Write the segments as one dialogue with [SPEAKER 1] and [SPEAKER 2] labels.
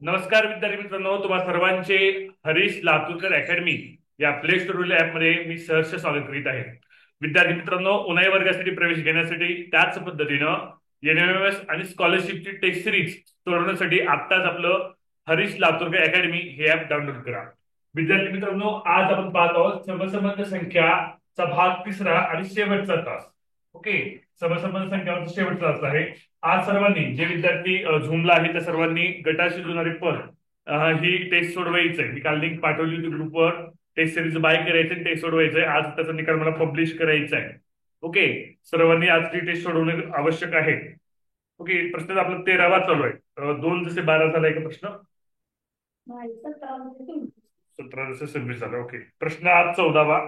[SPEAKER 1] नमस्कार विद्यार्थी मित्रांनो, तुम्हा सर्वांचे हरीश लातूरकर अकॅडमी या प्ले स्टोर ॲपमध्ये मी सहर्ष स्वागत करीत आहे. विद्यार्थी मित्रांनो, उन्हाळी वर्गासाठी प्रवेश घेण्यासाठी त्याच पद्धतीनं एनएमएमएस आणि स्कॉलरशिपची टेस्ट सिरीज सोडवण्यासाठी आत्ताच आपलं हरीश लातूरकर अकॅडमी हे ॲप डाउनलोड करा. विद्यार्थी मित्रांनो, आज आपण पाहत आहोत समसंबंध संख्याचा भाग तिसरा आणि शेवटचा तास. ओके, समसंबंध संख्याचा शेवटचा तास आहे. आज सर्वांनी जे विद्यार्थी झूमला आहे त्या सर्वांनी गटाशी जुळणारे पद ही टेस्ट सोडवायचंय. मी काल लिंक पाठवली होती ग्रुपवर. टेस्ट सिरीज बाय करायचं, टेस्ट सोडवायचंय. आज त्याचा निकाल मला पब्लिश करायचा आहे. ओके, सर्वांनी आज ती टेस्ट सोडवणे आवश्यक आहे. ओके, प्रश्न आपला 13वा चालू आहे. 2 जसे 12 झाला एक प्रश्न, 17 जसे 26 झाला. ओके, प्रश्न आज 14वा.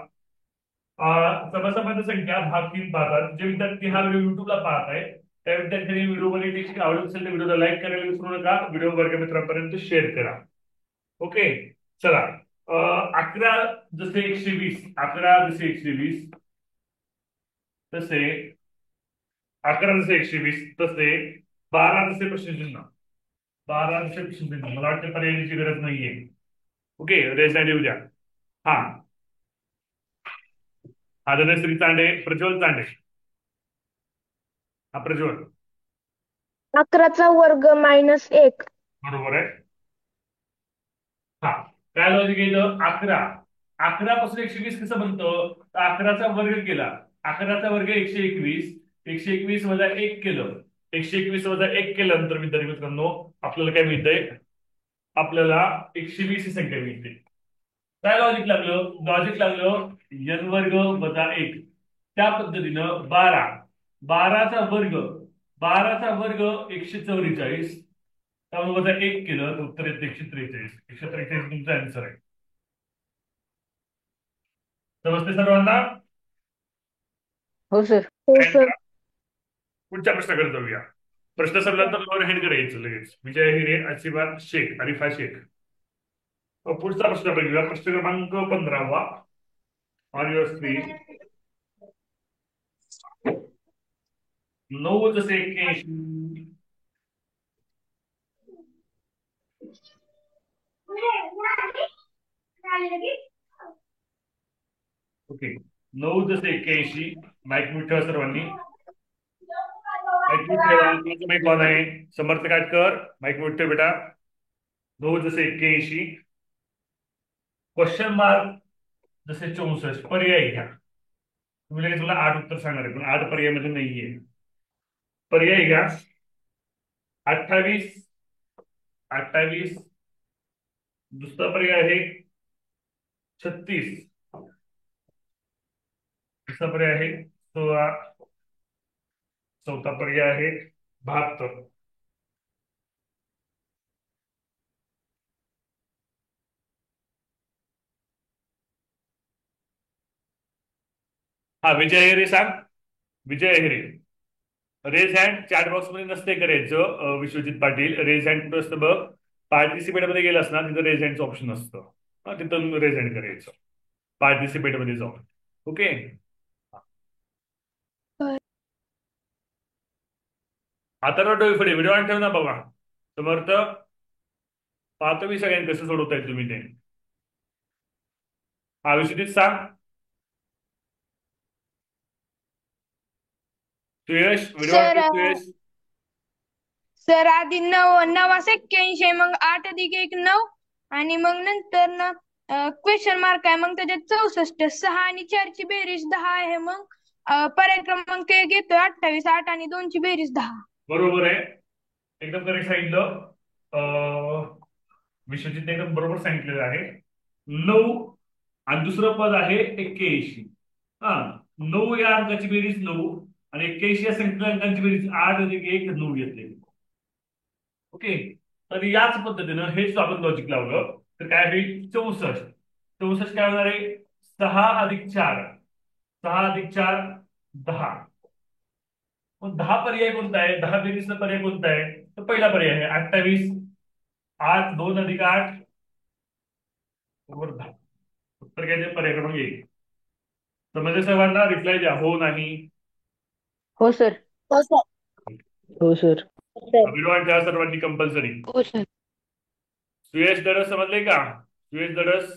[SPEAKER 1] समसंबंध संख्या भाग 3 पाहतात. जे विद्यार्थी हा व्हिडिओ युट्यूबला पाहत आहे त्या विद्यार्थ्यांनी व्हिडिओमध्ये टेक्स्ट आवडत असेल तर व्हिडिओला लाईक करायला विसरू नका. व्हिडिओ वर्गमित्रांपर्यंत शेअर करा. ओके, चला. 11 जसे 120, 11 जसे 120 तसे 11 जसे 120 तसे 12 जसे प्रश्नचिन्ह, 12 जसे प्रश्नचिन्ह. मला वाटतं पर्यायाची गरज नाहीये. ओके, रेस येऊ द्या. हा, धनश्री तांडे, प्रज्वल तांडे. हा, प्रज्वल.
[SPEAKER 2] 11चा वर्ग -1.
[SPEAKER 1] बरोबर आहे. हा, काय लॉजिक येतं? 11 पासून 120 कसं बनतो? 11चा वर्ग केला, 11चा वर्ग 121, 121 वजा 1 केलं, 121 वजा 1 केल्यानंतर विद्यार्थी मित्रांनो आपल्याला काय मिळतंय? आपल्याला 120 ही संख्या मिळते. काय लॉजिक लागलं? लॉजिक लागलं n वर्ग वजा 1. त्या पद्धतीनं 12चा वर्ग, 144, त्यामुळे वजा 1 केलं तर उत्तर येतं 143. 143 तुमचा आन्सर आहे. समजते सर्वांना?
[SPEAKER 3] हो सर.
[SPEAKER 2] हो सर.
[SPEAKER 1] पुढच्या प्रश्नाकडे जाऊया. प्रश्न संपल्यानंतर लोअर हेड करायचं लगेच. विजय हिरे, असिफा शेख, अरिफा शेख. पुढचा प्रश्न बघूया. प्रश्न क्रमांक 15वा. On your screen. 9 जसे 81. ओके, 9 जसे 81. माईक म्यूट ठेवा सर्वांनी. माईक म्यूट ठेवा. माईक ऑन आहे. समर्थ काटकर, माईक म्यूट ठेव बेटा. 9 जसे 81. क्वेश्चन मार्क जसे 64. पर्याय घ्या. तुम्ही लगेच तुला 8 उत्तर सांगणार आहे, पण 8 पर्यायामध्ये नाहीये. पर्याय घ्या. 28, 28. दुसरा पर्याय आहे 36. तिसरा पर्याय आहे 16. चौथा पर्याय आहे 72. हा, विजय हेरे सांग. विजय हेरे. रेज हँड चॅट बॉक्स मध्ये नसते करायचं. विश्वजित पाटील, रेज हँड कुठं असतं बघ? पार्टिसिपेट मध्ये गेलास ना, तिथं रेज हँडचं ऑप्शन असतं. तिथं रेज हँड करायचं पार्टिसिपेट मध्ये जाऊन. ओके, आता पुढे व्हिडिओ ऑन ठेव ना बाबा. समर्थ, पाहतो मी सगळ्यांनी कसं सोडवताय तुम्ही ते. हा, विश्वजित सांग. सुयश, व्हिडिओ ऑन
[SPEAKER 2] सर
[SPEAKER 1] ठेव सुयश.
[SPEAKER 2] सर आधी 9 मग 8 अधिक 1 9 आणि मग नंतर ना क्वेश्चन मार्क आहे, मग त्याच्यात 64. 6 आणि 4 ची बेरीज 10 आहे. मग पर्याय क्रमांक 1 घेतो 28. 8 आणि 2 ची बेरीज 10.
[SPEAKER 1] बरोबर आहे, एकदम करेक्ट सांगितलं. विश्वजित एकदम बरोबर सांगितलेलं आहे. 9 आणि दुसरं पद आहे 81. हा, 9 या अंकाची बेरीज 9 आणि 81 या संख्या अंकांची बेरीज 8 अधिक 1 9 येते. ओके, तर याच पद्धतीनं हेच आपण लॉजिक लावलं तर काय होईल? 64. 64 काय होणार आहे? 6 अधिक 4, 6 अधिक 4 10. मग 10 पर्याय कोणता आहे? 10 बेरीजचा पर्याय कोणता आहे? तर पहिला पर्याय आहे 28. 8 2 अधिक 8 बरोबर 10. उत्तर काय? पर्याय क्रमांक 1. तर म्हणजे सर्वांना रिप्लाय द्या, हो नाही.
[SPEAKER 3] हो सर.
[SPEAKER 2] हो सर.
[SPEAKER 3] हो सर.
[SPEAKER 1] व्हिडिओ आणि त्या सर्वांनी कंपल्सरी.
[SPEAKER 3] हो सर.
[SPEAKER 1] सुयश दडस समजले का? सुयश दडस.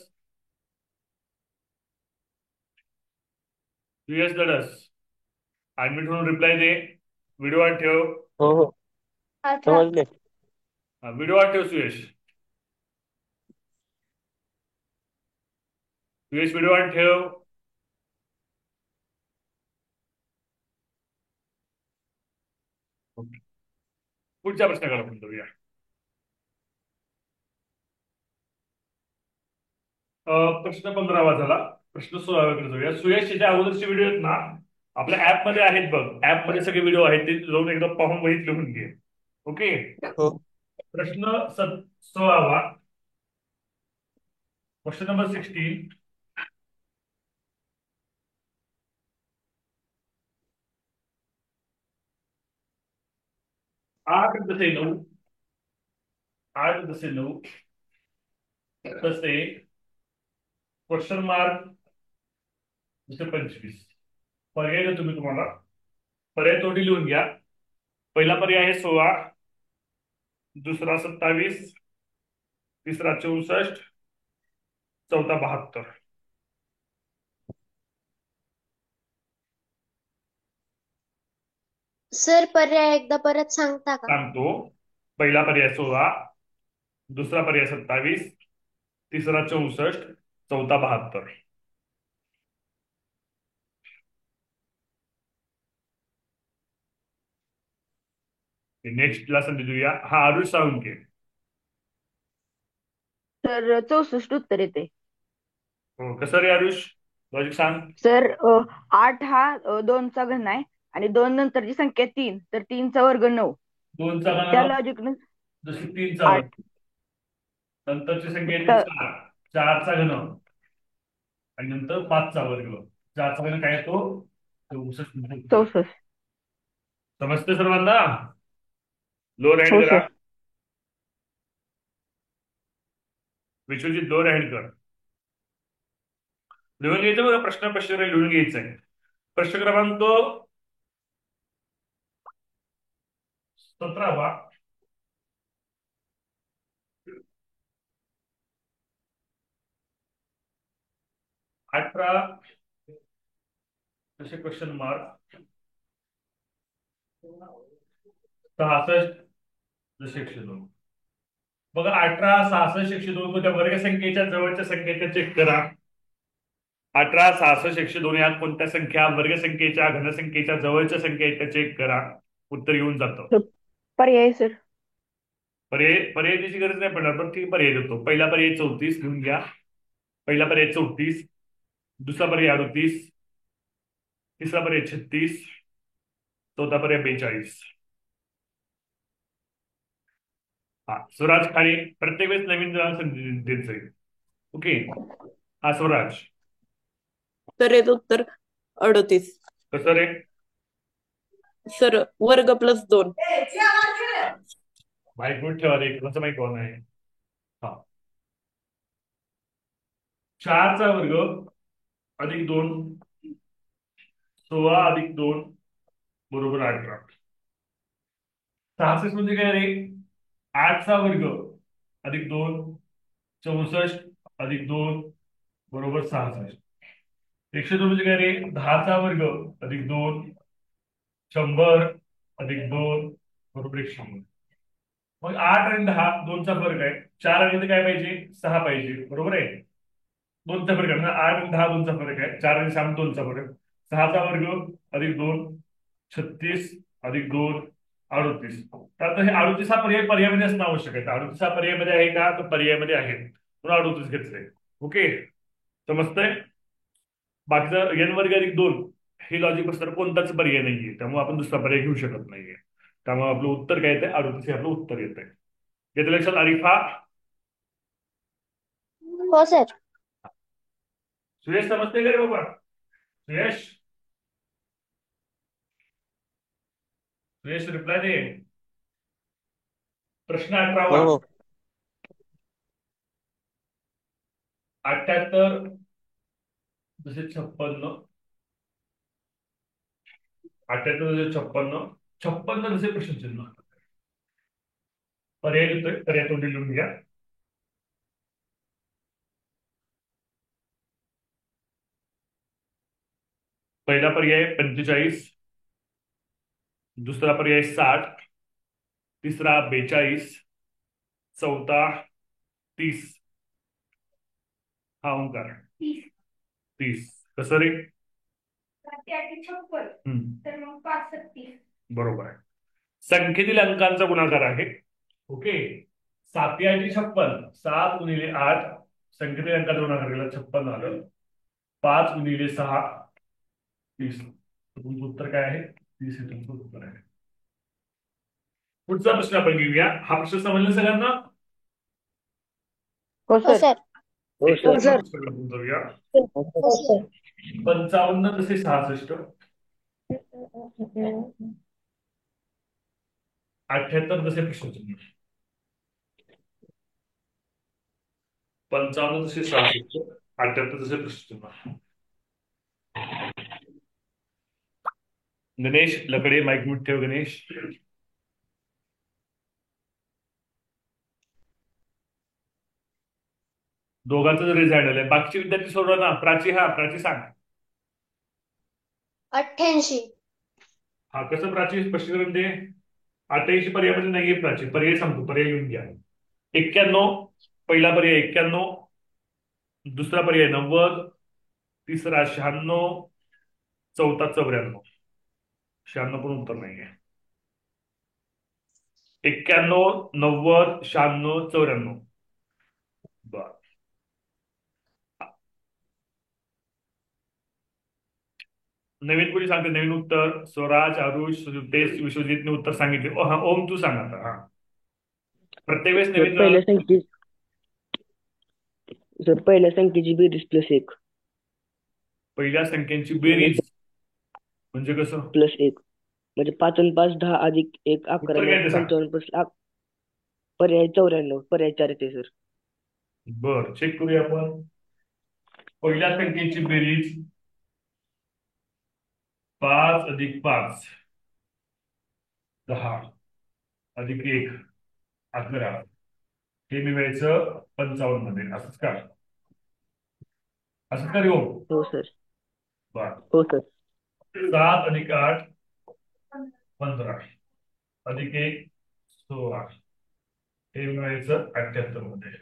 [SPEAKER 1] सुयश दडस. ऍडमिट होऊन रिप्लाय दे. व्हिडिओ ऑन ठेव.
[SPEAKER 3] हो हो समजले.
[SPEAKER 1] व्हिडिओ ऑन ठेव सुयश. सुयश व्हिडिओ ऑन ठेव. ओके. पुढच्या प्रश्नाकडे आपण जाऊया. प्रश्न 15वा झाला. प्रश्न 16कडे जाऊया. सुयश जे अगोदरचे व्हिडिओ आहेत ना, आपल्या ऍप मध्ये आहेत बघ. ऍप मध्ये सगळे व्हिडिओ आहेत, ते जाऊन एकदा पाहून वहीत लिहून घे. ओके.
[SPEAKER 3] हो
[SPEAKER 1] प्रश्न 16वा. Question number 16. 8 × 9. 8 × 9 तसे क्वेश्चन मार्क 25. पर्याय देतो मी तुम्हाला. पर्याय तोंडी लिहून घ्या. पहिला पर्याय आहे 16, दुसरा 27, तिसरा 64, चौथा 72.
[SPEAKER 4] सर पर्याय एकदा परत सांगता का?
[SPEAKER 1] सांगतो. पहिला पर्याय 16, दुसरा पर्याय 27, तिसरा 64, चौथा 72. नेक्स्टला संधी देऊया. हा आरुष साळुंके.
[SPEAKER 3] सर 64 उत्तर येते.
[SPEAKER 1] हो कसं रे आरुष? लॉजिक सांग.
[SPEAKER 3] सर 8 हा 2चा घन आहे आणि 2 नंतरची संख्या 3, तर 3चा वर्ग 9.
[SPEAKER 1] 2चा
[SPEAKER 3] त्या
[SPEAKER 1] घन
[SPEAKER 3] लॉजिकनं
[SPEAKER 1] जशी 3चा वर्ग.
[SPEAKER 3] 8.
[SPEAKER 1] नंतरची संख्या येते 4. 4चा घन आणि नंतर 5चा वर्ग. 4चा घन काय येतो? 64.
[SPEAKER 3] 64.
[SPEAKER 1] समजते सर्वांना? लोअर हँड
[SPEAKER 3] हो
[SPEAKER 1] करा.
[SPEAKER 3] सर.
[SPEAKER 1] विश्वजित लोअर हँड कर. लिहून घ्यायचं बघा. प्रश्न लिहून घ्यायचं आहे. प्रश्न क्रमांक 17वा. 18 तसे क्वेश्चन मार्क 66 जसे 102. बघा 18, 66, 102 कोणत्या वर्गसंख्येच्या जवळच्या संख्येच्या चेक करा. 18, 66, 102 या कोणत्या संख्या वर्गसंख्येच्या घनसंख्येच्या जवळच्या संख्या आहेत त्या चेक करा. उत्तर येऊन जातं.
[SPEAKER 3] पर्याय सर.
[SPEAKER 1] पर्याय द्यायची गरज नाही पडणार, पण ठीक पर्याय देतो. पहिला पर्याय 34 लिहून घ्या. पहिला पर्याय 34, दुसरा पर्याय 38, तिसरा पर्याय 36, चौथा पर्याय 42. हा स्वराज खाणे प्रत्येक वेळेस नवीन संधी देत जाईल. ओके. हा स्वराज.
[SPEAKER 5] तर येत उत्तर 38.
[SPEAKER 1] कसं रे?
[SPEAKER 5] सर वर्ग प्लस 2.
[SPEAKER 1] माईक म्यूट ठेवा रे, कसं माईक ऑन आहे. हा 4चा वर्ग अधिक 2, 16 अधिक 2 बरोबर 18. 66 म्हणजे काय रे? 8चा वर्ग अधिक 2, 64 अधिक 2 बरोबर 66. 102 म्हणजे काय रे? 10चा वर्ग अधिक 2, 100 अधिक 2 बरोबर 100. मग 8 आणि 10 2चा फरक आहे. 4 आणि इथे काय पाहिजे? 6 पाहिजे. बरोबर आहे. 2चा फरक आहे. 8 आणि 10 2चा फरक आहे. 4 आणि 6 2चा फरक. 6चा वर्ग अधिक 2, 36 अधिक 2 38. तर आता हे 38 हा पर्यायमध्ये असणं आवश्यक आहे. 38 हा पर्यायमध्ये आहे का? तर पर्यायमध्ये आहे, म्हणून 38 घेतलंय. ओके. समजतंय? बाकीचं n वर्ग अधिक 2 हे लॉजिक बसणार कोणताच पर्याय नाहीये, त्यामुळे आपण दुसरा पर्याय घेऊ शकत नाहीये. त्यामुळे आपलं उत्तर काय येतंय? 38 हे आपलं उत्तर येत आहे. येतं लक्षात? आरिफा.
[SPEAKER 4] हो सर.
[SPEAKER 1] सुयश समजते का रे बाबा? सुयश. सुयश रिप्लाय दे. प्रश्न 18वा. 78 जसे 56, 78 जसे 56, 56 जसे प्रश्नचिन्ह. पर्याय देतोय. पर्याय तोंडी लिहून घ्या. पहिला पर्याय 45, दुसरा पर्याय 60, तिसरा 42, चौथा 30. हा ओंकार 30. कसं रे?
[SPEAKER 2] तर मग 5
[SPEAKER 1] बरोबर आहे. संख्येतील अंकांचा गुणाकार आहे. ओके. 7×56, 7 गुणिले 8, संख्येतील अंकाचा गुणाकार केला 56 झालं. 5 गुणिले 6, 30. तुमचं उत्तर काय आहे? 30 हे तुमचं उत्तर आहे. पुढचा प्रश्न आपण घेऊया. हा प्रश्न समजला सगळ्यांना?
[SPEAKER 3] हो
[SPEAKER 4] हो
[SPEAKER 3] सर.
[SPEAKER 4] सर.
[SPEAKER 5] हो सर.
[SPEAKER 1] जाऊया.
[SPEAKER 4] हो सर.
[SPEAKER 1] 55 जसे 66, 78 जसे प्रश्नचिन्ह. 55 जसे 66, 78 जसे प्रश्नचिन्ह. गणेश लकडे माईक म्यूट ठेव गणेश. दोघांचं जर रिझल्ट आलंय. बाकीचे विद्यार्थी सोडवा ना. प्राची सांग.
[SPEAKER 4] 88.
[SPEAKER 1] हा कसं प्राची स्पष्टीकरण दे. 88 पर्यायामध्ये नाहीये प्राची. पर्याय सांगतो. पर्याय लिहून घ्या. 91, पहिला पर्याय 91, दुसरा पर्याय 90, तिसरा 96, चौथा 94. 96 पण उत्तर नाहीये. 91, 90, 96, 94. बर. नवीन कोणी सांगते नवीन उत्तर? स्वराज, आरुष, तेज, विश्वजितने उत्तर सांगितले. ओम तू सांग आता. हा प्रत्येक वेळेस
[SPEAKER 6] सर
[SPEAKER 1] नवीन
[SPEAKER 6] पहिल्या संख्येची बेरीज +1.
[SPEAKER 1] पहिल्या संख्यांची बेरीज म्हणजे कसं?
[SPEAKER 6] +1 म्हणजे 5 आणि 5 10 अधिक 1
[SPEAKER 1] उत्तर
[SPEAKER 6] 11
[SPEAKER 1] काय ते सांग.
[SPEAKER 6] 55 + पर्याय 94, पर्याय 4 येते सर.
[SPEAKER 1] बर चेक करूया आपण. पहिल्या संख्येची बेरीज 5 अधिक 5 10 अधिक 1 11 हे मिळवायचं 55 मध्ये. असंच का? असं का रे हो?
[SPEAKER 6] हो सर.
[SPEAKER 1] बर.
[SPEAKER 6] हो सर.
[SPEAKER 1] 7 अधिक 8 15 अधिक 1 16 हे मिळवायचं 78 मध्ये.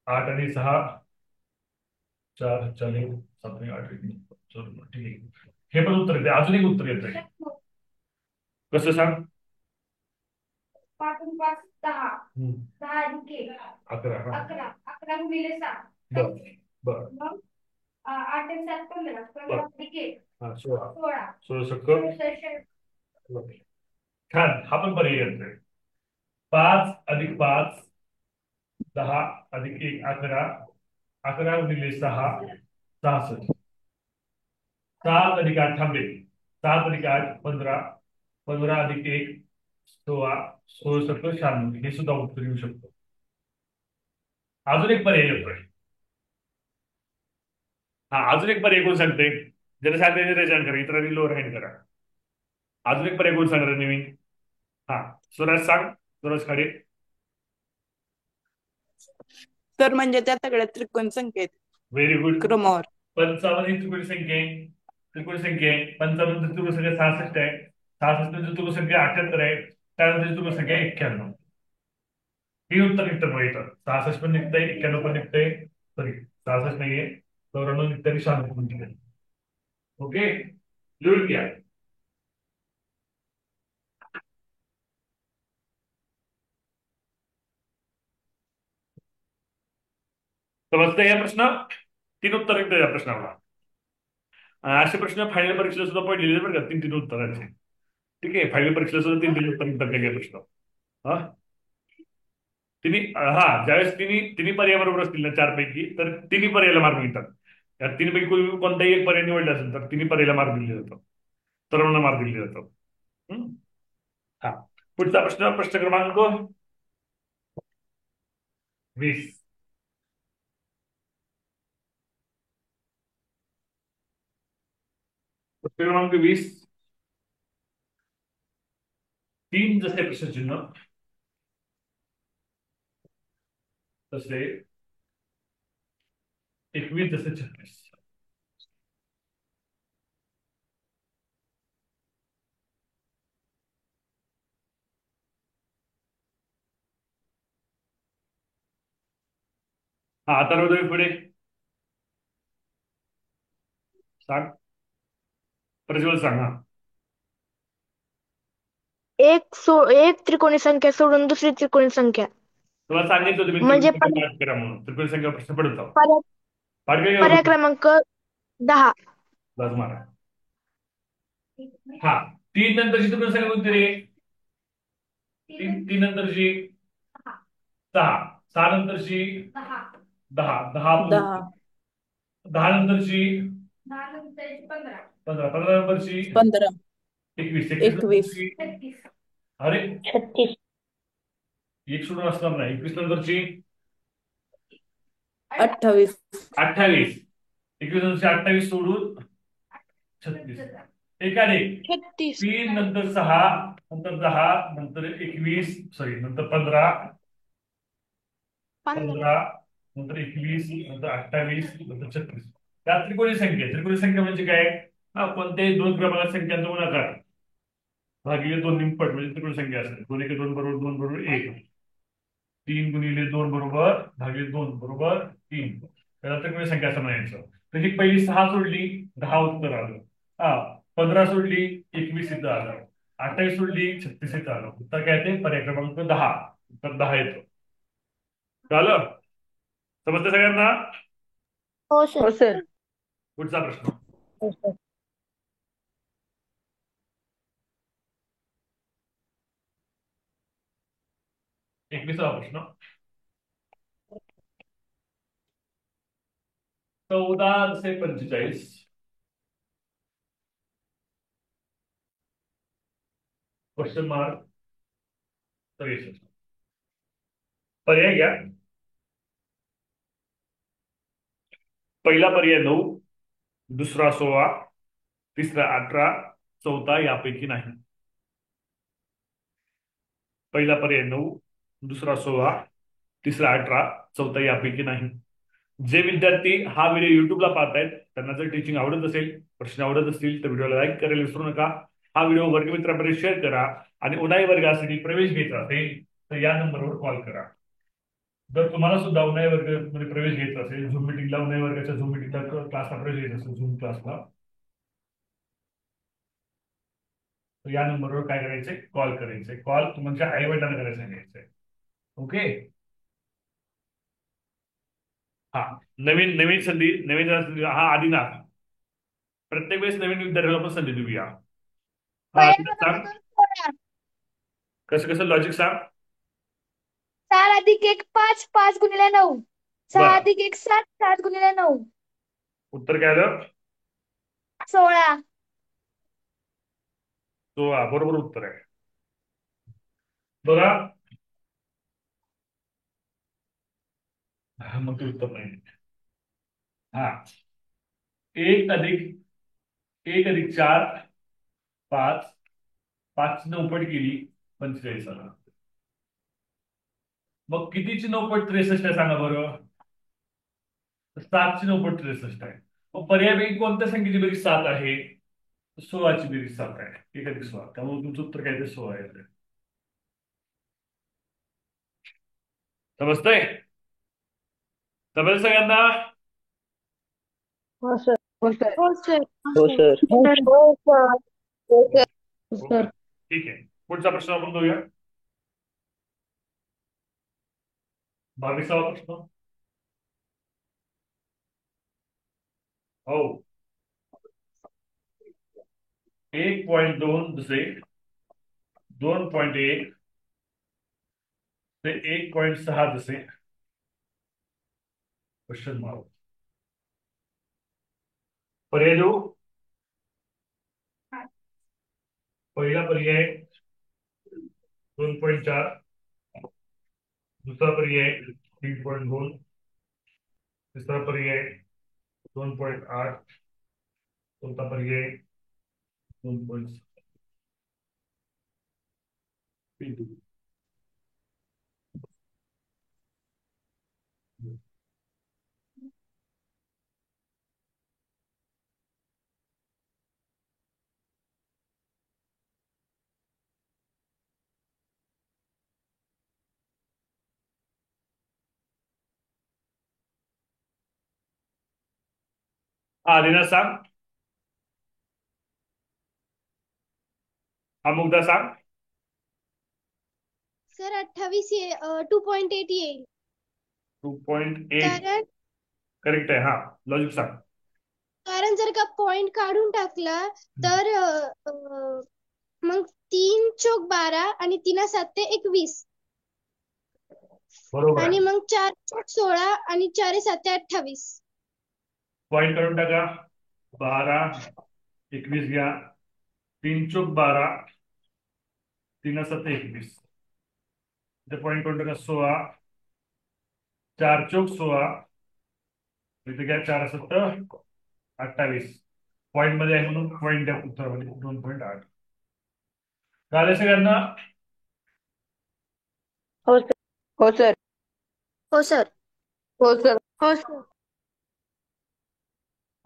[SPEAKER 1] 8 आणि 6 4 4 7 8 ठीक आहे. हे पण उत्तर येते. अजून एक उत्तर येत आहे. कसं सांग?
[SPEAKER 2] 5 आणि 5 10, 10 अधिक 1
[SPEAKER 1] 11.
[SPEAKER 2] 11 गुणिले 6.
[SPEAKER 1] बर.
[SPEAKER 2] मग 8 आणि 7 15, 15 अधिक 1
[SPEAKER 1] 16.
[SPEAKER 2] 16.
[SPEAKER 1] 16 छान. हा पण पर्याय येतोय. 5 अधिक 5 10 अधिक 1 11, 11 गुणिले 6 66. 7 अधिक 8 थांबे. 7 अधिक 8 15, 15 अधिक 1 16, 16 96. हे सुद्धा उत्तर येऊ शकतो. अजून एक पर्याय येतोय. अजून एक पर्याय कोण सांगते? ज्याने सांगते रेजन करा. इतरांनी लोअर हँड करा. अजून एक पर्याय कोण सांगणार नवीन? स्वराज सांग. स्वराज खाडे.
[SPEAKER 5] सर म्हणजे त्या सगळ्या त्रिकोण संख्या आहेत
[SPEAKER 1] व्हेरी गुड.
[SPEAKER 5] क्रमावर.
[SPEAKER 1] 55 ही त्रिकोणी संख्या आहे. 55 त्रिकोण संख्या 66 आहे. 66 त्रिकोण संख्या 78 आहे. त्यानंतर त्रिकोण संख्या 91. हे उत्तर निघतं मग इथं. 66 पण निघतंय, 91 पण निघतंय. सॉरी 66 नाहीये, 94 निघतंय, 96 पण निघतंय. ओके लिहून घ्या. समजतंय या प्रश्न? 3 उत्तर येतं या प्रश्नाला. असे प्रश्न फायनल परीक्षेला सुद्धा पडलेले बरं का. 3 उत्तरांचे. ठीक आहे. फायनल परीक्षेला सुद्धा 3 उत्तर निघतात काही प्रश्न. ज्यावेळेस तिन्ही पर्याय बरोबर असतील ना 4 पैकी, तर तिन्ही पर्यायाला मार्क मिळतात. या 3 पैकी कोणताही एक पर्याय निवडला असेल तर तिन्ही पर्यायाला मार्क दिले जातो. सर्वांना मार्क दिले जातो. पुढचा प्रश्न क्रमांक 20. प्रश्न क्रमांक 20. 3 जसे प्रश्नचिन्ह तसे 21 जसे 36. हा आता तुम्ही पुढे सांग. प्रज्वल सांग. हा
[SPEAKER 4] एक त्रिकोणी संख्या सोडून दुसरी त्रिकोणी संख्या
[SPEAKER 1] तुम्हाला सांगितलं तुम्ही त्रिकोणी
[SPEAKER 4] म्हणजे
[SPEAKER 1] संख्या पाठ करा म्हणून. त्रिकोणी संख्या प्रश्न पडत जाऊ.
[SPEAKER 4] पर्याय
[SPEAKER 1] पाठ काय
[SPEAKER 4] पर्याय
[SPEAKER 1] करू
[SPEAKER 4] क्रमांक 10.
[SPEAKER 1] बस मारा. हा 3 नंतरची त्रिकोणी संख्या कोणती रे? 3 नंतरची 6. 6 नंतरची 10. 10
[SPEAKER 5] 10
[SPEAKER 1] 10 नंतरची 15. 15 नंतरची
[SPEAKER 5] 15
[SPEAKER 1] 21. 21
[SPEAKER 5] 21
[SPEAKER 1] नंतरची अरे
[SPEAKER 6] 36
[SPEAKER 1] एक सोडून असणार नाही. 21 नंतरची
[SPEAKER 5] 28
[SPEAKER 1] 28. 21 नंतरची 28 सोडून 36. एकाने
[SPEAKER 2] 36
[SPEAKER 1] 3 नंतर 6 नंतर 10 नंतर 21 सॉरी नंतर 15 नंतर 21 नंतर 28 नंतर 36. त्या त्रिकोणी संख्या. त्रिकोणी संख्या म्हणजे काय? कोणत्याही दोन क्रमांक संख्यांचा गुणाकार भागिले 2 निमपट म्हणजे त्रिकोणी संख्या असते. 2 1 2 बरोबर 2 बरोबर 1. 3 गुणिले 2 बरोबर भागिले 2 बरोबर 3. त्याला त्रिकोणी संख्या असं म्हणायचं. तर ही पहिली 6 सोडली 10 उत्तर आलं. 15 सोडली 21 इथं आलं. 28 सोडली 36 इथं आलं. उत्तर काय येते? पर्याय क्रमांक 10. उत्तर 10 येतो. कळलं? समजतं सगळ्यांना?
[SPEAKER 4] हो
[SPEAKER 3] हो
[SPEAKER 4] सर.
[SPEAKER 3] सर.
[SPEAKER 1] पुढचा प्रश्न.
[SPEAKER 6] हो सर.
[SPEAKER 1] 21वा प्रश्न. 14 से 45 क्वेश्चन मार्क 63. पर्याय घ्या. पहिला पर्याय 9, दुसरा 16, तिसरा 18, चौथा यापैकी नाही. पहिला पर्याय 9, दुसरा 16, तिसरा 18, चौथा यापैकी नाही. जे विद्यार्थी हा व्हिडिओ युट्यूबला पाहतायत त्यांना जर टीचिंग आवडत असेल, प्रश्न आवडत असतील तर व्हिडिओला लाईक करायला विसरू नका. हा व्हिडिओ वर्गमित्रांमध्ये शेअर करा आणि उन्हाळी वर्गासाठी प्रवेश घ्यायचा असेल तर या नंबरवर कॉल करा. जर तुम्हाला सुद्धा उन्हाळी वर्गामध्ये प्रवेश घ्यायचा असेल, झूम मिटिंगला उन्हाळी वर्गाच्या झूम मिटिंगला क्लासला प्रवेश घ्यायचा असेल, झूम क्लासला, तर या नंबरवर काय करायचंय? कॉल करायचंय. कॉल तुमच्या आई वडिलांना करायला सांगायचंय. ओके. हा नवीन नवीन संधी नवीन हा आदिनाथ प्रत्येक वेळेस नवीन विद्यार्थ्याला पण संधी देऊया. हा सांग कसं कसं लॉजिक सांग.
[SPEAKER 4] 4 अधिक 1 5 5 गुणिले 9. 6
[SPEAKER 1] बर
[SPEAKER 4] अधिक 1 7 7 गुणिले 9.
[SPEAKER 1] उत्तर काय आलं?
[SPEAKER 4] 16.
[SPEAKER 1] तो बरोबर उत्तर आहे. बघा मग ते उत्तर नाही. हा 1 अधिक 4 5 5 नौपट केली 45 आला. मग कितीची नौपट 63 आहे सांगा बरं? 7ची नौपट 63 आहे. मग पर्यायपैकी कोणत्या संख्येची बेरीज 7 आहे? 16ची बेरीज 7 आहे. 1 अधिक 16. त्यामुळे तुमचं उत्तर काय ते 16 आहे. समजतंय? समजलं सगळ्यांना?
[SPEAKER 6] हो सर.
[SPEAKER 3] हो सर.
[SPEAKER 4] हो सर.
[SPEAKER 6] हो सर.
[SPEAKER 4] हो सर. हो सर.
[SPEAKER 1] ओके ठीक आहे. पुढचा प्रश्न आपण बघूया. 22वा प्रश्न. हो 1.2 दुसरे 2.1 ते 1.6 जसे क्वेश्चन मार्क. पर्याय देऊ. पहिला पर्याय 2.4, दुसरा पर्याय 3.2, तिसरा पर्याय 2.8, चौथा पर्याय 2.6. हा दिना सांग. हा मुग्धा सांग.
[SPEAKER 4] सर 28 2.8 येईल
[SPEAKER 1] 2.8
[SPEAKER 4] कारण
[SPEAKER 1] करेक्ट आहे. हा लॉजिक सांग.
[SPEAKER 4] कारण जर का पॉइंट काढून टाकला तर मग 3 चोक 12 आणि 3 7 21
[SPEAKER 1] बरोबर
[SPEAKER 4] आणि
[SPEAKER 1] आहे.
[SPEAKER 4] मग 4 चोक 16 आणि 4 7 28.
[SPEAKER 1] पॉईंट करून टाका. 12 21 घ्या. 3 चोक 12 3 7 21 इथे पॉईंट करून टाका. 16 4 चोक 16 इथे घ्या. 4 7 28 पॉईंट मध्ये आहे म्हणून पॉईंट द्या उत्तरामध्ये 2.8. झाले सगळ्यांना.
[SPEAKER 6] हो सर.
[SPEAKER 3] हो सर.
[SPEAKER 4] हो सर.
[SPEAKER 3] हो सर.
[SPEAKER 2] हो सर.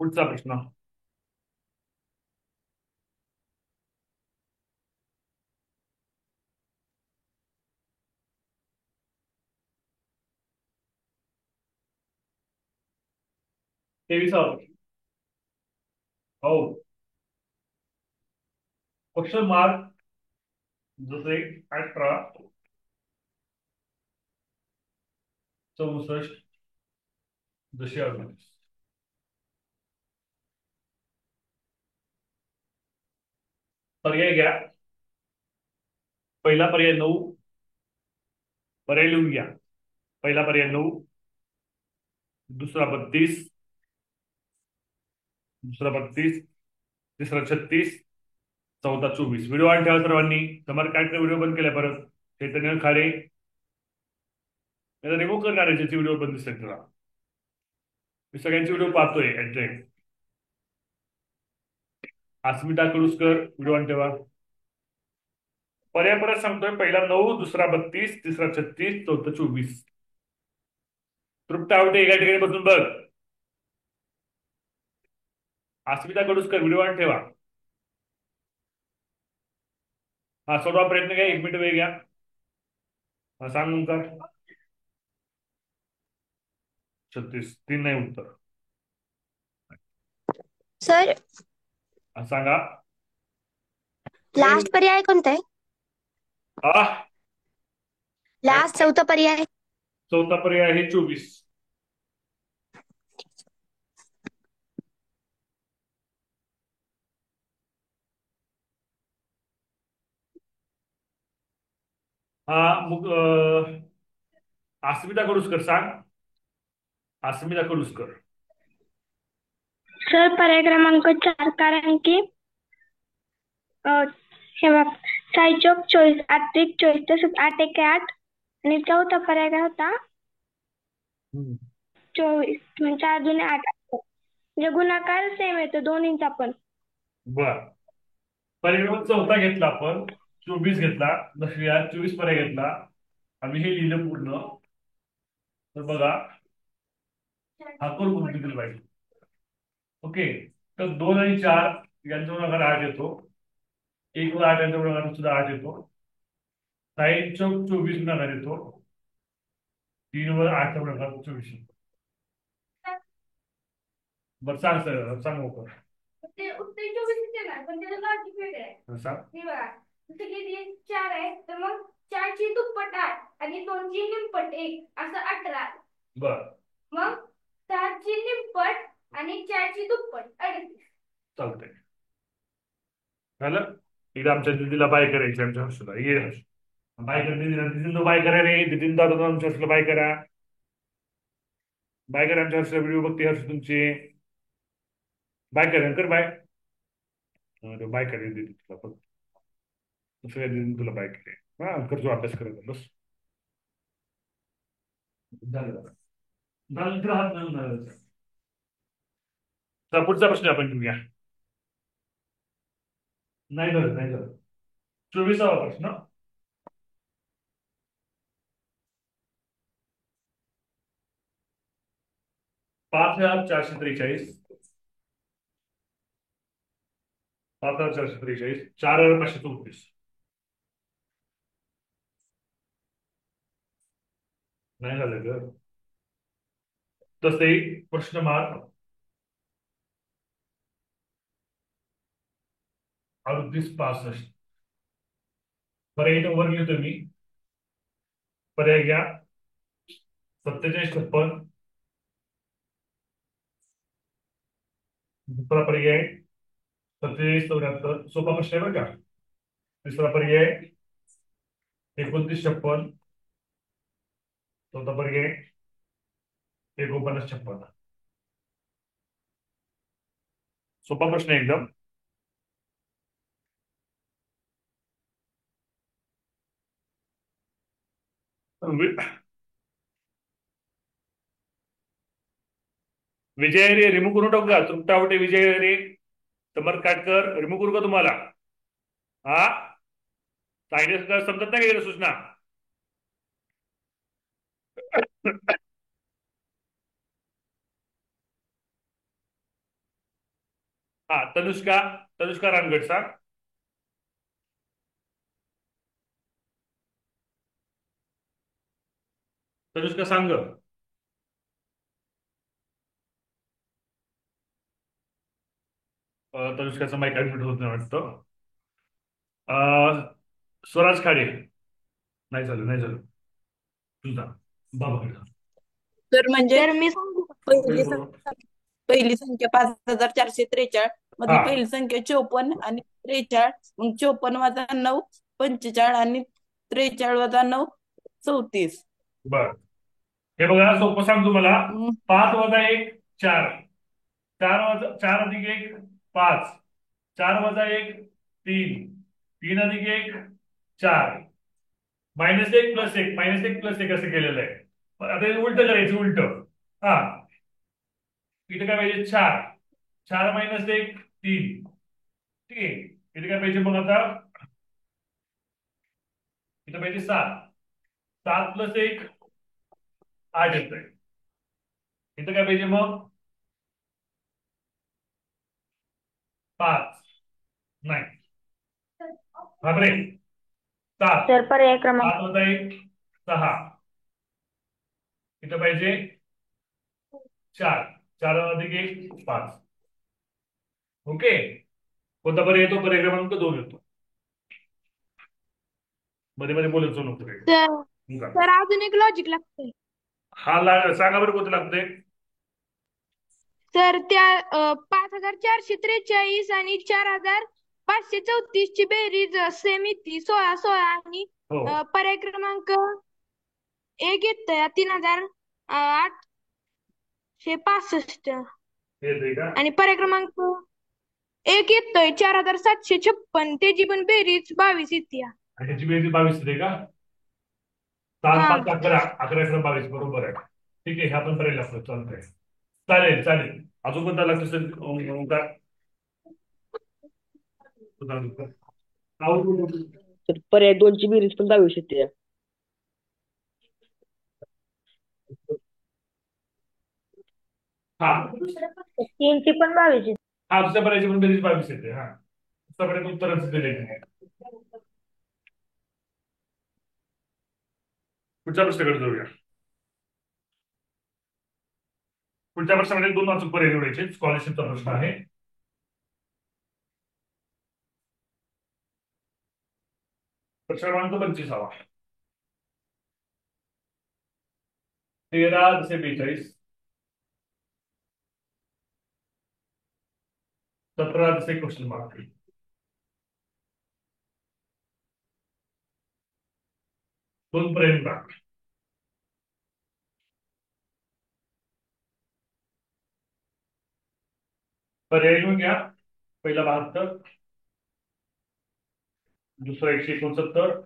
[SPEAKER 1] पुढचा प्रश्न. तेवीसावा प्रश्न. हो क्वेश्चन मार्क जसे 18 64 जसे 38. पर्याय घ्या. पहिला पर्याय 9. पर्याय लिहून घ्या. पहिला पर्याय 9, दुसरा 32, दुसरा 32, तिसरा 36, चौथा 24. व्हिडिओ ऑन ठेवा सर्वांनी. समर काटने व्हिडिओ बंद केलाय परत. चैतन्य खाडे रिमूव्ह करणार आहे ज्याची व्हिडिओ बंद दिसतात तुला. मी सगळ्यांची व्हिडिओ पाहतोय ऍक्झॅक्ट. अस्मिता कडुसकर व्हिडिओ ऑन ठेवा. पर्याय परत सांगतोय. पहिला 9, दुसरा 32, तिसरा 36, चौथा 24. तृप्त आवटे एका ठिकाणी बसून बघ. अस्मिता कडुसकर व्हिडिओ ऑन ठेवा. हा सोडवा प्रयत्न घ्या. 1 मिनिट वेळ घ्या. हा सांग ओंकार. 36 3 नाही उत्तर.
[SPEAKER 4] सर
[SPEAKER 1] हा, सांगा.
[SPEAKER 4] लास्ट पर्याय कोणता आहे?
[SPEAKER 1] हा
[SPEAKER 4] लास्ट चौथा पर्याय.
[SPEAKER 1] चौथा पर्याय आहे 24. हा मग अस्मिता कडुसकर सांग. अस्मिता कडुसकर.
[SPEAKER 7] सर पर्याय क्रमांक 4 कारण की हे बघ 6 चोक 24 8 एक 24 तसंच 8 एक 8 आणि चौथा पर्याय काय होता 24 म्हणजे 4 दुने 8 म्हणजे गुणाकार सेम येतो दोन्हींचा पण.
[SPEAKER 1] बर पर्याय चौथा घेतला आपण. 24 घेतला. लक्ष्या 24 पर्याय घेतला. आम्ही हे लिहिलं पूर्ण. तर बघा हा करून दिलं पाहिजे. ओके तर 2 आणि 4 यांचा गुणाकार 8 येतो. 1 व 8 यांचा गुणाकार सुद्धा 8 येतो. 6 चौक 24 गुणाकार येतो. 3 व 8 गुणाकार 24 येतो. बरं सांग सर सांग लवकर.
[SPEAKER 2] ते उत्तर 24 येणार पण त्याचं लॉजिक वेगळं आहे.
[SPEAKER 1] सांग.
[SPEAKER 2] हे बघा जसं की 4 आहे तर मग 4ची दुप्पट 8 आणि 2ची निमपट 1 असं 18.
[SPEAKER 1] बर
[SPEAKER 2] मग 7ची निमपट आणि 4ची दुप्पट 38.
[SPEAKER 1] चालतंय. झालं. एकदा आमच्या दिदीला बाय करायची. आमच्या हर्षला ये हर्ष बाय कर. दिदीन बाय करा रे. दिदीन दादा आमच्या हर्षला बाय करा. बाय करा. आमच्या हर्षला व्हिडिओ बघते हर्ष तुमचे. बाय करा कर बाय. बाय करेल दीदी तुला फक्त. सगळ्या दिदीने तुला बाय केले. हा करतो अभ्यास करायचा बस. झालं झालं हात नाही. पुढचा प्रश्न आपण घेऊया. नाही झालं नाही झालं. 24वा प्रश्न. 5443 5443 4534. नाही झालं ग. तसे प्रश्न मार्क 3865. पर्याय वर लिहितो मी. पर्याय घ्या 4756. दुसरा पर्याय 4774. सोपा प्रश्न आहे बरं का. तिसरा पर्याय 2956. चौथा पर्याय 4956. सोपा प्रश्न आहे एकदम. विजय रे रिमूव्ह करून टाकू का? तुमटावटे विजय रे समर्थ काटकर रिमूव्ह करू का तुम्हाला? हा सांगितलं समजत नाही का सूचना? हा तनुष्का रानगड सांग. तनुष्का सांग. तनुष्काचा माईक ऍडमिट होत नाही वाटतं. स्वराज खाडे नाही झालं तुझा बाबाकडे जा.
[SPEAKER 5] तर म्हणजे
[SPEAKER 2] तर मी सांगू का?
[SPEAKER 5] पहिली संख्या 5443 मधली
[SPEAKER 1] हा.
[SPEAKER 5] पहिली संख्या 54 आणि 43. मग 54 वजा 9 45 आणि 43 वजा 9 34.
[SPEAKER 1] बर हे बघा सोपं सांग तुम्हाला. 5 वजा 1 4. 4 अधिक 1 5. 4 वजा 1 3. 3 अधिक 1 4. -1 + 1 -1 + 1 असं केलेलं आहे. आता उलट करायचं उलट. हा इथे काय पाहिजे 4. 4 - 1 3. ठीक आहे. इथे काय पाहिजे मग आता? इथे पाहिजे 7. 7 + 1 8 येतोय. इथं काय पाहिजे मग? 5 नाही बापरे 7.
[SPEAKER 7] तर पर्याय क्रमांक
[SPEAKER 1] 7 वजा 1 6. इथं पाहिजे 4. 4 अधिक 1 5. ओके. कोणता पर्याय येतो? पर्याय क्रमांक 2 येतो. मध्ये मध्ये बोलायचो नको रे.
[SPEAKER 2] तर अजून एक लॉजिक लागतंय.
[SPEAKER 1] हा सांगा बरं कोणतं लागतंय?
[SPEAKER 2] तर त्या 5443 आणि 4534 ची बेरीज सेम येते 16 आणि
[SPEAKER 1] हो
[SPEAKER 2] पर्याय क्रमांक 1 येतंय 3865
[SPEAKER 1] येतंय का?
[SPEAKER 2] आणि पर्याय क्रमांक 1 येतोय 4756. त्याची पण बेरीज 22 येते.
[SPEAKER 1] आणि त्याची बेरीज 22 येते का? 7
[SPEAKER 2] हा.
[SPEAKER 1] 5 11 11 22 बरोबर आहे. ठीक आहे. ह्या पण पर्याय लागतो. चालतंय. चालेल. अजून कोणता लागतो सर?
[SPEAKER 6] तर पर्याय 2 ची बेरीज पण 22 येते.
[SPEAKER 1] हा
[SPEAKER 7] 3 ची पण 22.
[SPEAKER 1] हा दुसऱ्या पर्यायाची पण बेरीज 22 येते. हा दुसऱ्या पर्यायात उत्तरच दिलेलं नाही. पुढच्या प्रश्नाकडे जाऊया. पुढच्या प्रश्नामध्ये 2 अचूक पर्याय निवडायचे. स्कॉलरशिपचा प्रश्न आहे. प्रश्न क्रमांक 25. 13 × 42. 17 × क्वेश्चन मार्क. दोन पर्याय निवडा. पर्याय घेऊन घ्या. पहिला 72. दुसरा 169.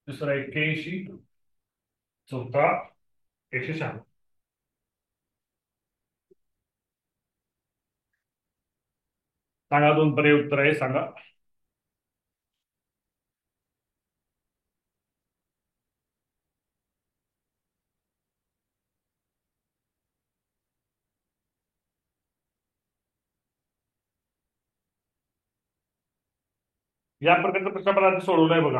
[SPEAKER 1] तिसरा 81. चौथा 196. सांगा 2 पर्याय उत्तर आहे सांगा. या प्रकारचा प्रश्न आपण आधी सोडवलाय बघा.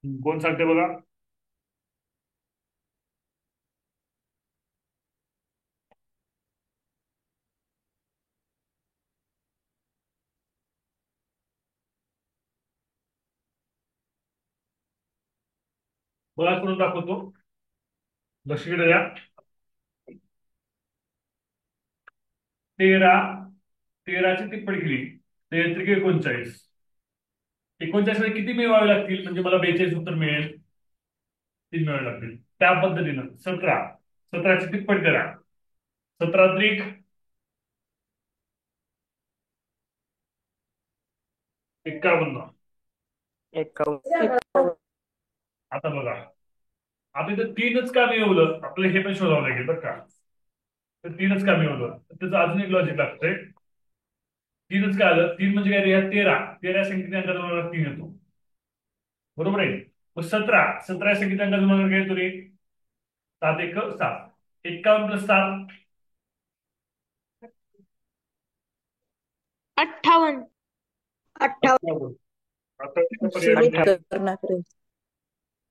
[SPEAKER 1] कोण सांगते बघा? बघा करून दाखवतो, लक्ष द्या. 13 13ची तिप्पट केली 13 39. 39 मध्ये किती मिळवावे लागतील म्हणजे मला 42 उत्तर मिळेल? 3 मिळवावे लागतील. त्या पद्धतीनं 17ची तिप्पट करा. 17 त्रिक 51.
[SPEAKER 6] 51.
[SPEAKER 1] आता बघा, आता इथं 3च का मिळवलं आपल्याला हे पण शोधावं लागेल बरं का. तर 3च का मिळवलं त्याचं अजून एक लॉजिक लागतंय. 3च का आलं? 3 म्हणजे काय रे? 13 संख्येच्या अंकाचा गुणाकार 3 येतो, बरोबर आहे. मग 17 संख्येच्या अंकाचा गुणाकार काय येतो रे? 7 1 7. 51 प्लस 7
[SPEAKER 2] 58.
[SPEAKER 1] 58. आता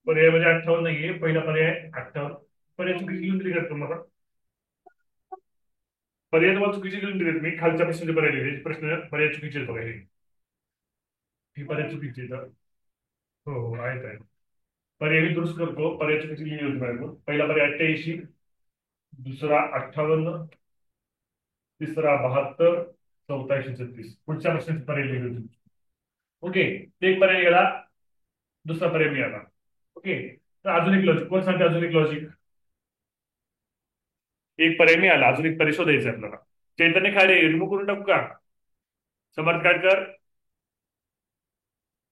[SPEAKER 1] पर्याय म्हणजे 58 नाहीये, पहिला पर्याय 58. पर्याय चुकीची लिहून दिली करतो मला. पर्याय तुम्हाला चुकीची लिहून दिलेत मी, खालच्या प्रश्नाचे पर्याय लिहिले. प्रश्न पर्याय चुकीचे बघा, ही पर्याय चुकीची आहेत. हो आहेत. पर्याय मी दुरुस्त करतो. पर्याय चुकीची लिहिली होती माझ्याकडून. पहिला पर्याय 88, दुसरा 58, तिसरा 72, चौथा 136. पुढच्या प्रश्नाचे पर्याय लिहिले होते. ओके, ते एक पर्याय गेला, दुसरा पर्याय मिळाला. ओके, तर अजून एक लॉजिक कोण सांगते? अजून एक लॉजिक, एक पर्याय मिळाला, अजून एक पर्याय शोधायचा आपल्याला. चैतन्य खाडे रिमूव्ह करून टाकू का? समर्थ काटकर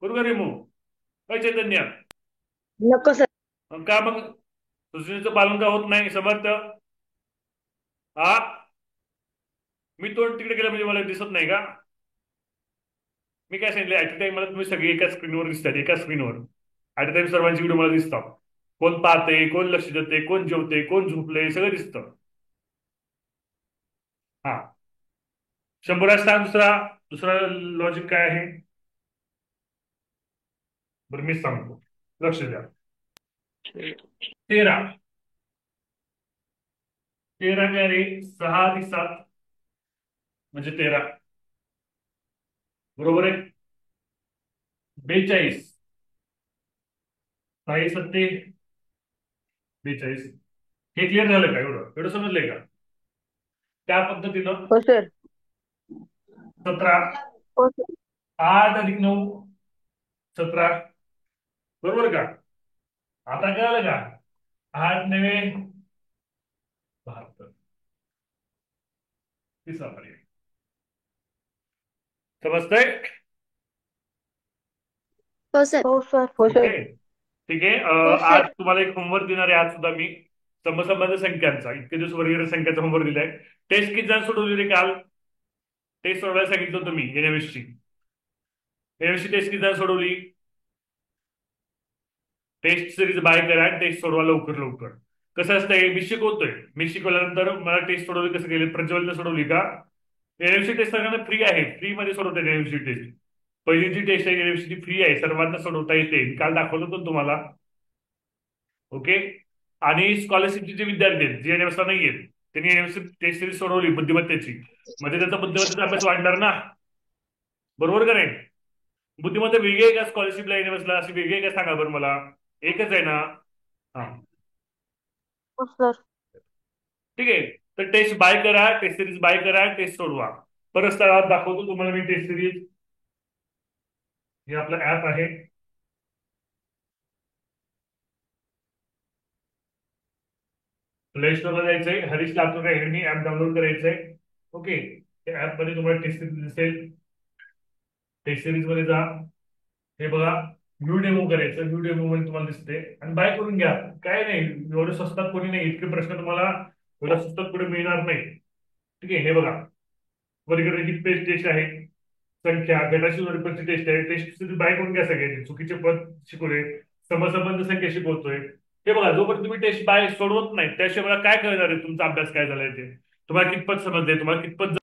[SPEAKER 1] करू का रिमूव्ह? काय चैतन्य?
[SPEAKER 3] नको सर.
[SPEAKER 1] का मग सूचनेचं पालन का होत नाही समर्थ? हा, मी तोंड तिकडे गेलं म्हणजे मला दिसत नाही का? मी काय सांगितलं, ऍट टाइम मला तुम्ही सगळे एका स्क्रीनवर दिसतात, एका स्क्रीनवर ऍट टाइम सर्वांची व्हिडिओ मला दिसतात. कोण पाहते, कोण लक्ष देते, कोण जेवते, कोण झोपले, सगळं दिसतं. हा, शंभराज सांग दुसरा लॉजिक काय आहे? बरं मीच सांगतो, लक्ष द्या. 13 काय रे? 6 अधिक 7 म्हणजे 13, बरोबर आहे. 42 6 7 42. हे क्लिअर झालं का? एवढं समजलंय का? त्या पद्धतीनं
[SPEAKER 3] हो सर.
[SPEAKER 1] 17
[SPEAKER 3] हो सर.
[SPEAKER 1] 8 अधिक 9 17, बरोबर का? आता काय आलं का? 8 9 72. तिसरा पर्याय समजतंय?
[SPEAKER 4] हो सर.
[SPEAKER 3] हो सर. हो सर.
[SPEAKER 1] ठीक आहे.
[SPEAKER 4] हो सर.
[SPEAKER 1] आज तुम्हाला एक होमवर्क देणार आहे. आज सुद्धा मी समसंबंध संख्यांचा इतके दिवस वर्गीय संख्याचा होमवर्क दिलाय. टेस्ट किती जण सोडवली रे काल? टेस्ट सोडवायला सांगितलं होतं मी एनएमएसची टेस्ट किती जण सोडवली? टेस्ट सिरीज बाय करा, टेस्ट सोडवा लवकर. कसं असतंय, मी शिकवल्यानंतर मला टेस्ट सोडवली कसं केली? प्रज्वलने सोडवली का? एनएमसी टेस्ट सगळ्यांना फ्री आहे, फ्री मध्ये सोडवते एनएमसी टेस्ट. पहिली जी टेस्ट आहे एनएमसी ची फ्री आहे, सर्वांना सोडवता येते. काल दाखवलं होतं तुम्हाला. ओके, आणि स्कॉलरशिपचे जे विद्यार्थी आहेत जे एनएमएसला नाही आहेत त्यांनी एनएमसी टेस्ट सिरीज सोडवली बुद्धिमत्तेची, म्हणजे त्यांचा बुद्धिमत्तेचा अभ्यास वाढणार ना, बरोबर का नाही? बुद्धिमत्ता वेगळी आहे का स्कॉलरशिपला एनएमएसला? अशी वेगळी आहे का सांगा बरं मला. एकच आहे ना? हा,
[SPEAKER 3] हो सर.
[SPEAKER 1] ठीक आहे. तर टेस्ट बाय करा, टेस्ट सिरीज बाय करा, टेस्ट सोडवा. परत स्थळात दाखवतो तुम्हाला मी टेस्ट सिरीज. हे आपलं ऍप आहे, प्ले स्टोरला जायचंय, Harish Latur academy app download करायचंय. ओके, त्या ऍप मध्ये तुम्हाला टेस्ट सिरीज दिसेल. टेस्ट सिरीज मध्ये जा, हे बघा व्ह्यू डेमो करायचं. व्ह्यू डेमो मध्ये तुम्हाला दिसते आणि बाय करून घ्या. काय नाही, एवढं स्वस्तात कोणी नाही, इतके प्रश्न तुम्हाला एवढ्या स्वस्तात पुढे मिळणार नाही. ठीक आहे, हे बघा वर्गीकरणाची पेज टेस्ट आहे, संख्या गटाची स्वरूपाची टेस्ट आहे. टेस्ट बाय करून घ्या सगळ्यांनी. चुकीचे पद शिकवले, समसंबंध संख्या शिकवतोय. हे बघा, जोपर्यंत तुम्ही टेस्ट बाय सोडवत नाही त्याशिवाय मला काय कळणार आहे तुमचा अभ्यास काय झालाय ते, तुम्हाला कितपत समजले, तुम्हाला कितपत